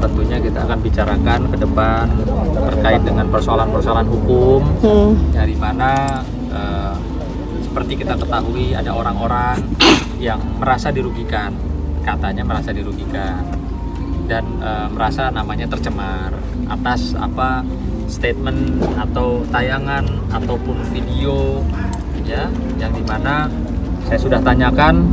tentunya kita akan bicarakan ke depan terkait dengan persoalan-persoalan hukum, dari mana seperti kita ketahui ada orang-orang yang merasa dirugikan, katanya merasa dirugikan, dan merasa namanya tercemar atas apa statement atau tayangan ataupun video ya, yang dimana saya sudah tanyakan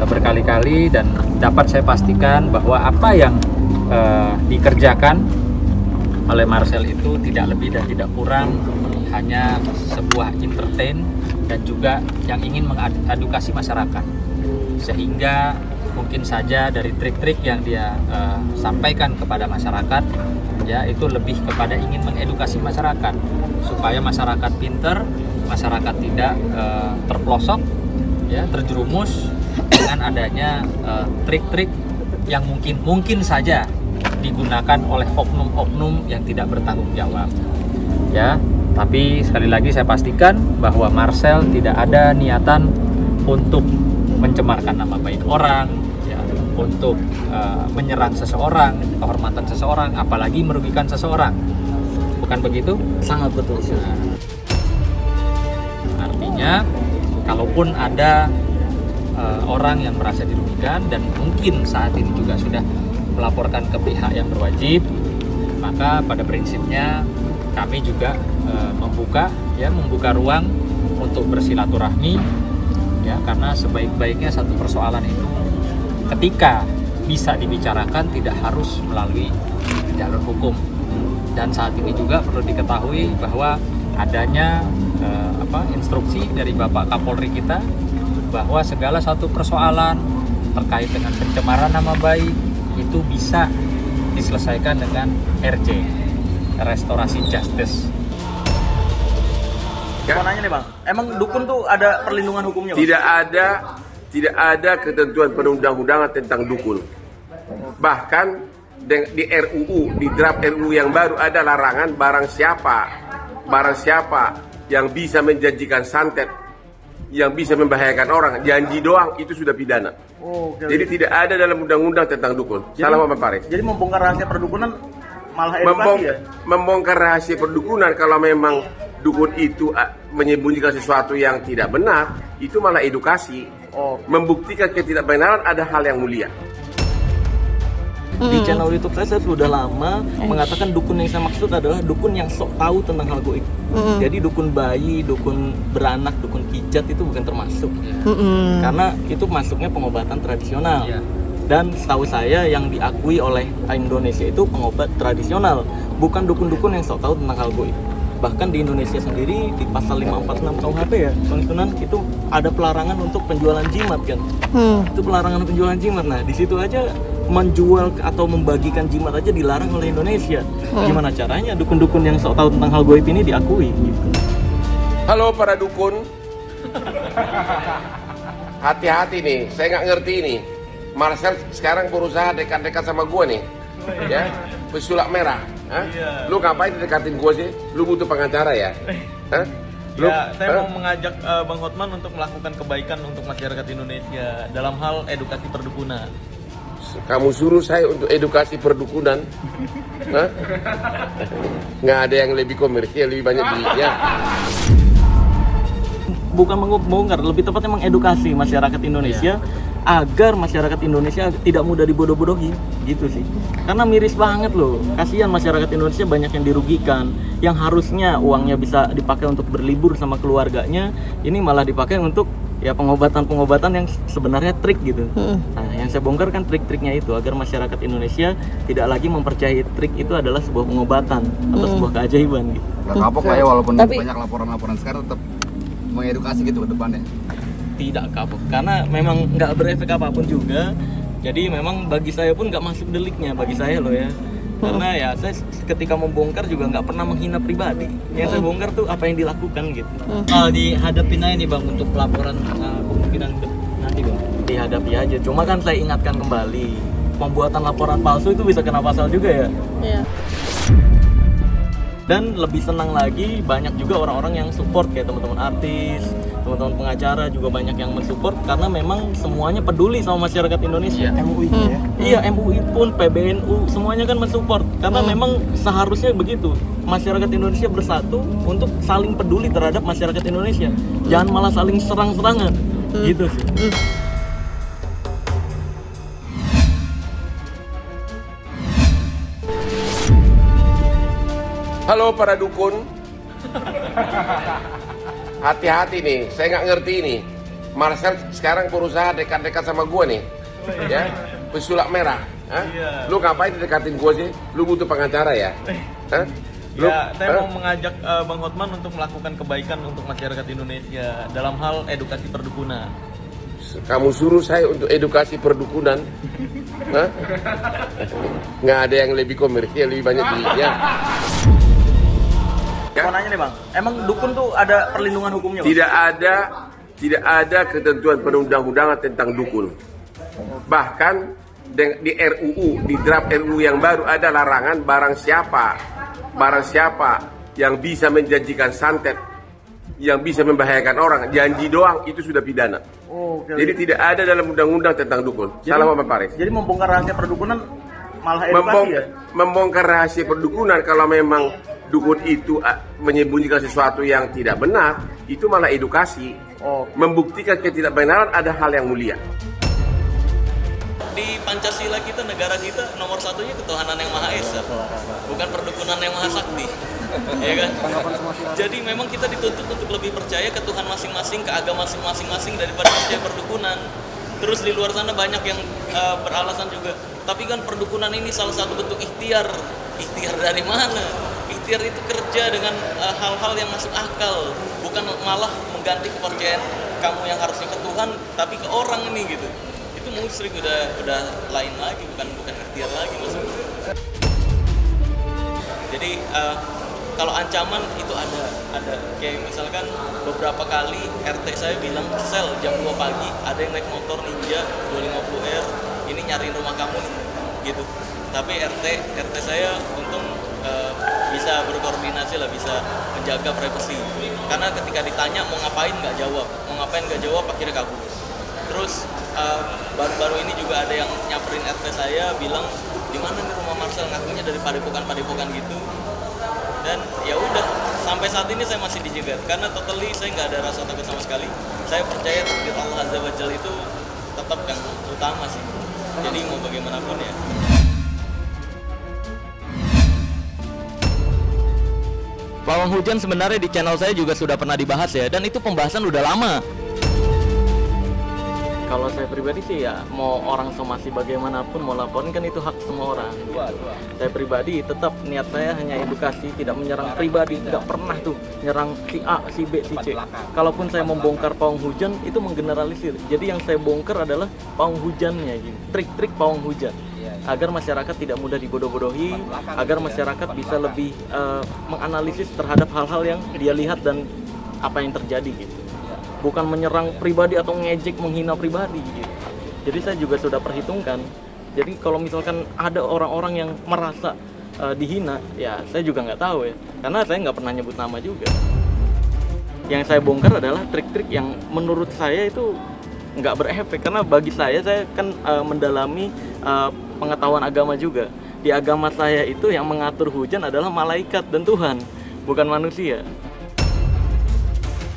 berkali-kali dan dapat saya pastikan bahwa apa yang dikerjakan oleh Marcel itu tidak lebih dan tidak kurang hanya sebuah entertain dan juga yang ingin mengedukasi masyarakat, sehingga mungkin saja dari trik-trik yang dia sampaikan kepada masyarakat ya, itu lebih kepada ingin mengedukasi masyarakat supaya masyarakat pinter, masyarakat tidak terpelosok ya, terjerumus dengan adanya trik-trik yang mungkin saja digunakan oleh oknum-oknum yang tidak bertanggung jawab ya. Tapi sekali lagi saya pastikan bahwa Marcel tidak ada niatan untuk mencemarkan nama baik orang ya, untuk menyerang seseorang, kehormatan seseorang, apalagi merugikan seseorang. Bukan begitu? Sangat betul. Artinya kalaupun ada orang yang merasa dirugikan dan mungkin saat ini juga sudah melaporkan ke pihak yang berwajib, maka pada prinsipnya kami juga membuka ruang untuk bersilaturahmi ya, karena sebaik-baiknya satu persoalan itu ketika bisa dibicarakan tidak harus melalui jalur hukum. Dan saat ini juga perlu diketahui bahwa adanya instruksi dari Bapak Kapolri kita bahwa segala satu persoalan terkait dengan pencemaran nama baik itu bisa diselesaikan dengan RJ, restorasi justice. Mau nanya nih Bang, emang dukun tuh ada perlindungan hukumnya Bang? Tidak ada ketentuan perundang-undangan tentang dukun. Bahkan di RUU, di draft RUU yang baru ada larangan barang siapa yang bisa menjanjikan santet, yang bisa membahayakan orang, janji doang itu sudah pidana. Jadi tidak ada dalam undang-undang tentang dukun. Salah Pak Paris. Jadi membongkar rahasia perdukunan malah edukasi ya? Membongkar rahasia perdukunan kalau memang dukun itu menyembunyikan sesuatu yang tidak benar, itu malah edukasi. Membuktikan ketidakbenaran ada hal yang mulia. Di channel YouTube saya sudah lama mengatakan dukun yang saya maksud adalah dukun yang sok tahu tentang hal goib. Jadi dukun bayi, dukun beranak, dukun pijat itu bukan termasuk. Karena itu masuknya pengobatan tradisional. Dan setahu saya yang diakui oleh Indonesia itu pengobat tradisional, bukan dukun-dukun yang sok tahu tentang hal goib. Bahkan di Indonesia sendiri di pasal 546 KUHP ya, Bang Sunan, itu ada pelarangan untuk penjualan jimat kan. Itu pelarangan penjualan jimat. Nah, di situ aja menjual atau membagikan jimat aja dilarang oleh Indonesia. Gimana caranya dukun-dukun yang sok tahu tentang hal goib ini diakui gitu. Halo para dukun. Hati-hati nih, saya nggak ngerti nih. Marcel sekarang berusaha dekat-dekat sama gua nih. Ya, pesulap merah. Lu ngapain dekatin gua sih? Lu butuh pengacara ya? Saya mau mengajak Bang Hotman untuk melakukan kebaikan untuk masyarakat Indonesia dalam hal edukasi perdukunan. Kamu suruh saya untuk edukasi perdukunan? Nggak ada yang lebih komersial, lebih banyak duitnya. Bukan membongkar, lebih tepatnya mengedukasi masyarakat Indonesia agar masyarakat Indonesia tidak mudah dibodoh-bodohi gitu sih. Karena miris banget loh, kasihan masyarakat Indonesia banyak yang dirugikan, yang harusnya uangnya bisa dipakai untuk berlibur sama keluarganya, ini malah dipakai untuk ya pengobatan-pengobatan yang sebenarnya trik gitu. Nah, yang saya bongkar kan trik-triknya itu agar masyarakat Indonesia tidak lagi mempercayai trik itu adalah sebuah pengobatan atau sebuah keajaiban gitu. Gak kapok lah ya, walaupun banyak laporan-laporan sekarang tetap mengedukasi gitu ke depannya. Tidak kapok, karena memang nggak berefek apapun juga. Jadi memang bagi saya pun nggak masuk deliknya, bagi saya loh ya. Karena ya saya ketika membongkar juga nggak pernah menghina pribadi. Yang saya bongkar tuh apa yang dilakukan gitu. Dihadapin aja nih Bang untuk pelaporan kemungkinan nanti Bang. Dihadapi aja. Cuma kan saya ingatkan kembali, pembuatan laporan palsu itu bisa kena pasal juga ya. Iya. Dan lebih senang lagi banyak juga orang-orang yang support kayak teman-teman artis, teman-teman pengacara juga banyak yang mensupport karena memang semuanya peduli sama masyarakat Indonesia. MUI ya. Iya, MUI pun, PBNU semuanya kan mensupport karena memang seharusnya begitu. Masyarakat Indonesia bersatu untuk saling peduli terhadap masyarakat Indonesia. Jangan malah saling serang-serangan. Gitu sih. Halo para dukun. Hati-hati nih, saya nggak ngerti ini. Marcel sekarang berusaha dekat-dekat sama gua nih, ya, pesulap merah. Hah? Lu ngapain didekatin gua sih? Lu butuh pengacara ya? Hah? Saya mau mengajak Bang Hotman untuk melakukan kebaikan untuk masyarakat Indonesia dalam hal edukasi perdukunan. Kamu suruh saya untuk edukasi perdukunan? Hah? Nggak ada yang lebih komersial, lebih banyak duitnya. Mau nanya nih Bang, emang dukun tuh ada perlindungan hukumnya Bang? Tidak ada ketentuan perundang-undangan tentang dukun. Bahkan di RUU, di draft RUU yang baru ada larangan barang siapa yang bisa menjanjikan santet, yang bisa membahayakan orang, janji doang itu sudah pidana. Jadi tidak ada dalam undang-undang tentang dukun. Salah Pak Paris. Jadi membongkar rahasia perdukunan malah edukasi ya? Membongkar rahasia perdukunan kalau memang dukun itu menyembunyikan sesuatu yang tidak benar, itu malah edukasi. Membuktikan ketidakbenaran ada hal yang mulia. Di Pancasila kita, negara kita, nomor satunya ketuhanan yang Maha Esa, bukan perdukunan yang Maha Sakti. Ya kan? Jadi memang kita dituntut untuk lebih percaya ke Tuhan masing-masing, ke agama masing-masing daripada percaya perdukunan. Terus di luar sana banyak yang beralasan juga, tapi kan perdukunan ini salah satu bentuk ikhtiar. Ikhtiar dari mana? Ikhtiar itu kerja dengan hal-hal yang masuk akal, bukan malah mengganti kepercayaan kamu yang harusnya ke Tuhan, tapi ke orang ini gitu. Itu musyrik, udah lain lagi, bukan ikhtiar lagi maksudnya. Jadi kalau ancaman itu ada kayak misalkan beberapa kali RT saya bilang sel jam 2 pagi ada yang naik motor Ninja 250R ini nyariin rumah kamu nih, gitu. Tapi RT saya untung bisa berkoordinasi lah, bisa menjaga privasi. Karena ketika ditanya mau ngapain nggak jawab, akhirnya kabur. Terus baru-baru ini juga ada yang nyamperin RT saya bilang di mana nih rumah Marcel, ngakunya dari padepokan gitu. Dan ya udah, sampai saat ini saya masih dijegat karena totally saya nggak ada rasa takut sama sekali. Saya percaya takdir Allah Azza wa Jalla itu tetap yang utama sih. Jadi mau bagaimanapun ya. Pawang hujan sebenarnya di channel saya juga sudah pernah dibahas ya, dan itu pembahasan udah lama. Kalau saya pribadi sih ya, mau orang somasi bagaimanapun mau laporin kan itu hak semua orang gitu. Saya pribadi tetap niat saya hanya edukasi, tidak menyerang pribadi, tidak pernah tuh nyerang si A, si B, si C. Kalaupun saya membongkar pawang hujan itu menggeneralisir. Jadi yang saya bongkar adalah pawang hujannya gitu. Trik-trik pawang hujan. Agar masyarakat tidak mudah dibodoh-bodohi, agar masyarakat bisa lebih menganalisis terhadap hal-hal yang dia lihat dan apa yang terjadi gitu. Bukan menyerang pribadi atau ngejek, menghina pribadi gitu. Jadi saya juga sudah perhitungkan. Jadi kalau misalkan ada orang-orang yang merasa dihina, ya saya juga nggak tahu ya, karena saya nggak pernah nyebut nama juga. Yang saya bongkar adalah trik-trik yang menurut saya itu nggak berefek, karena bagi saya kan mendalami pengetahuan agama juga. Di agama saya itu yang mengatur hujan adalah malaikat dan Tuhan, bukan manusia.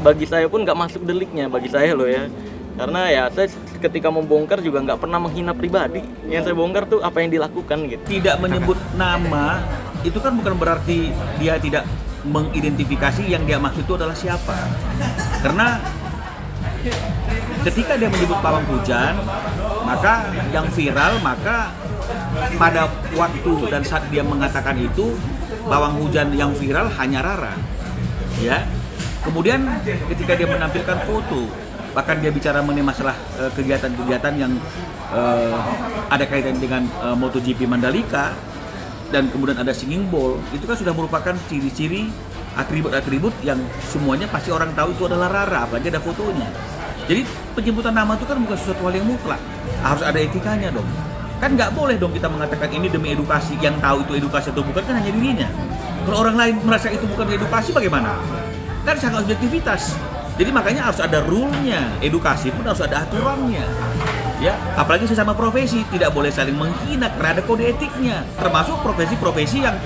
Bagi saya pun nggak masuk deliknya, bagi saya loh ya. Karena ya saya ketika membongkar juga nggak pernah menghina pribadi. Yang saya bongkar tuh apa yang dilakukan gitu. Tidak menyebut nama itu kan bukan berarti dia tidak mengidentifikasi yang dia maksud itu adalah siapa. Karena ketika dia menyebut pawang hujan, maka yang viral, maka pada waktu dan saat dia mengatakan itu, pawang hujan yang viral hanya Rara, ya. Kemudian ketika dia menampilkan foto, bahkan dia bicara mengenai masalah kegiatan-kegiatan yang ada kaitan dengan MotoGP Mandalika, dan kemudian ada singing bowl, itu kan sudah merupakan ciri-ciri atribut-atribut yang semuanya pasti orang tahu itu adalah Rara, apalagi ada fotonya. Jadi penyebutan nama itu kan bukan sesuatu hal yang mutlak, harus ada etikanya dong. Kan nggak boleh dong kita mengatakan ini demi edukasi, yang tahu itu edukasi atau bukan kan hanya dirinya. Kalau orang lain merasa itu bukan edukasi bagaimana? Kan sangat objektivitas. Jadi makanya harus ada rule-nya, edukasi pun harus ada aturannya. Ya, apalagi sesama profesi tidak boleh saling menghina karena ada kode etiknya. Termasuk profesi-profesi yang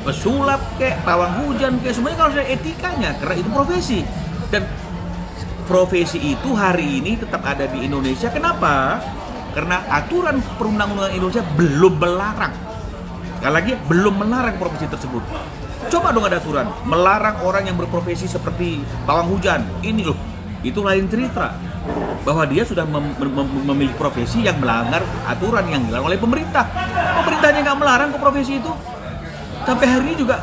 pesulap kayak pawang hujan kayak semuanya kalau ada etikanya karena itu profesi. Dan profesi itu hari ini tetap ada di Indonesia. Kenapa? Karena aturan perundang-undangan Indonesia belum melarang. Sekali lagi belum melarang profesi tersebut. Coba dong ada aturan melarang orang yang berprofesi seperti pawang hujan. Ini loh, itu lain cerita. Bahwa dia sudah memiliki profesi yang melanggar aturan yang dilarang oleh pemerintah. Pemerintahnya nggak melarang ke profesi itu. Sampai hari ini juga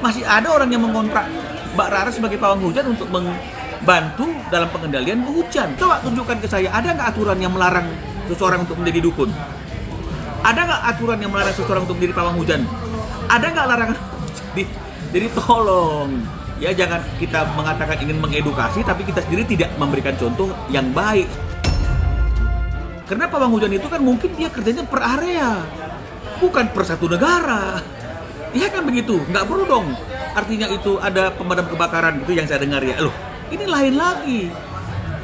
masih ada orang yang mengontrak Mbak Rara sebagai pawang hujan untuk membantu dalam pengendalian hujan. Coba tunjukkan ke saya, ada nggak aturan yang melarang seseorang untuk menjadi dukun? Ada nggak aturan yang melarang seseorang untuk menjadi pawang hujan? Ada nggak larangan? Jadi tolong ya, jangan kita mengatakan ingin mengedukasi tapi kita sendiri tidak memberikan contoh yang baik. Karena pawang hujan itu kan mungkin dia kerjanya per area, bukan per satu negara. Iya kan begitu? Nggak perlu dong. Artinya itu ada pemadam kebakaran gitu yang saya dengar ya. Loh, ini lain lagi.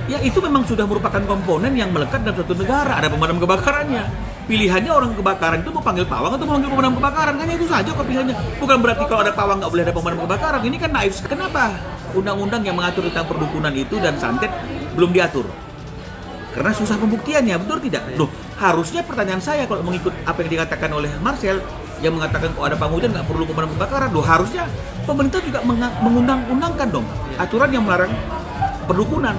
Ya itu memang sudah merupakan komponen yang melekat dalam satu negara. Ada pemadam kebakarannya. Pilihannya orang kebakaran itu mau panggil pawang atau mau panggil pemadam kebakaran. Hanya itu saja kok pilihannya. Bukan berarti kalau ada pawang nggak boleh ada pemadam kebakaran. Ini kan naif. Kenapa? Undang-undang yang mengatur tentang perdukunan itu dan santet belum diatur. Karena susah pembuktiannya, betul tidak? Loh, harusnya pertanyaan saya kalau mengikut apa yang dikatakan oleh Marcel yang mengatakan kalau ada pawang hujan nggak perlu pemadam kebakaran. Loh, harusnya pemerintah juga mengundang-undangkan dong aturan yang melarang perdukunan.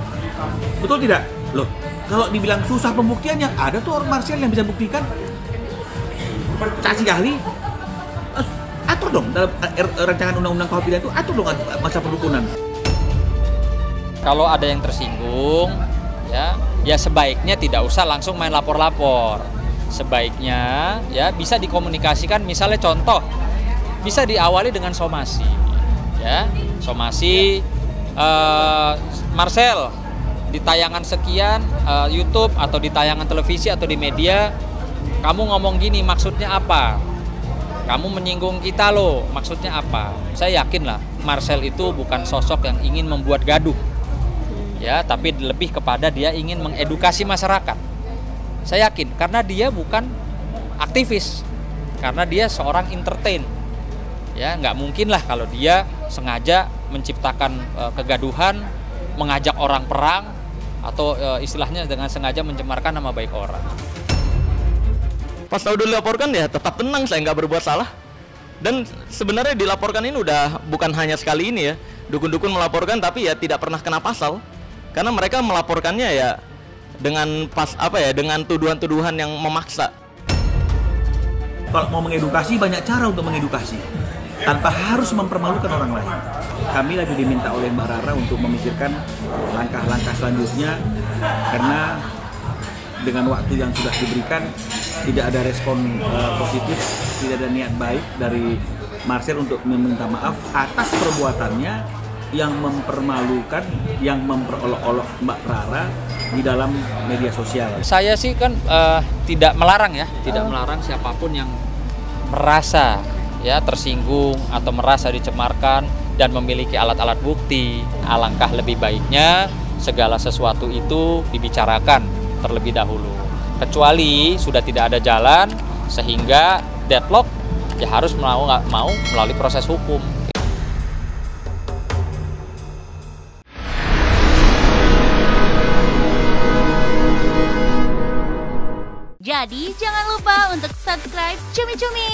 Betul tidak? Loh, kalau dibilang susah pembuktiannya, ada tuh orang Marcel yang bisa buktikan. Saksi ahli, atur dong dalam rancangan undang-undang KUHP itu, atur dong masa perdukunan. Kalau ada yang tersinggung, ya sebaiknya tidak usah langsung main lapor-lapor. Sebaiknya ya bisa dikomunikasikan, misalnya contoh, bisa diawali dengan somasi. Ya, somasi Marcel di tayangan sekian YouTube atau di tayangan televisi atau di media kamu ngomong gini, maksudnya apa? Kamu menyinggung kita loh, maksudnya apa? Saya yakin lah Marcel itu bukan sosok yang ingin membuat gaduh, ya, tapi lebih kepada dia ingin mengedukasi masyarakat. Saya yakin karena dia bukan aktivis, karena dia seorang entertain, ya nggak mungkin lah kalau dia sengaja menciptakan kegaduhan, mengajak orang perang, atau istilahnya dengan sengaja mencemarkan nama baik orang. Pas tahu udah dilaporkan ya tetap tenang, saya nggak berbuat salah. Dan sebenarnya dilaporkan ini udah bukan hanya sekali ini ya. Dukun-dukun melaporkan tapi ya tidak pernah kena pasal. Karena mereka melaporkannya ya dengan dengan tuduhan-tuduhan yang memaksa. Kalau mau mengedukasi, banyak cara untuk mengedukasi tanpa harus mempermalukan orang lain. Kami lagi diminta oleh Mbak Rara untuk memikirkan langkah-langkah selanjutnya karena dengan waktu yang sudah diberikan tidak ada respon positif, tidak ada niat baik dari Marcel untuk meminta maaf atas perbuatannya yang mempermalukan, yang memperolok-olok Mbak Rara di dalam media sosial. Saya sih kan tidak melarang ya, tidak melarang siapapun yang merasa ya tersinggung atau merasa dicemarkan dan memiliki alat-alat bukti. Alangkah lebih baiknya segala sesuatu itu dibicarakan terlebih dahulu. Kecuali sudah tidak ada jalan sehingga deadlock, ya harus mau nggak mau melalui proses hukum. Jadi jangan lupa untuk subscribe Cumi Cumi.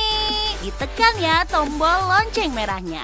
Ditekan ya tombol lonceng merahnya.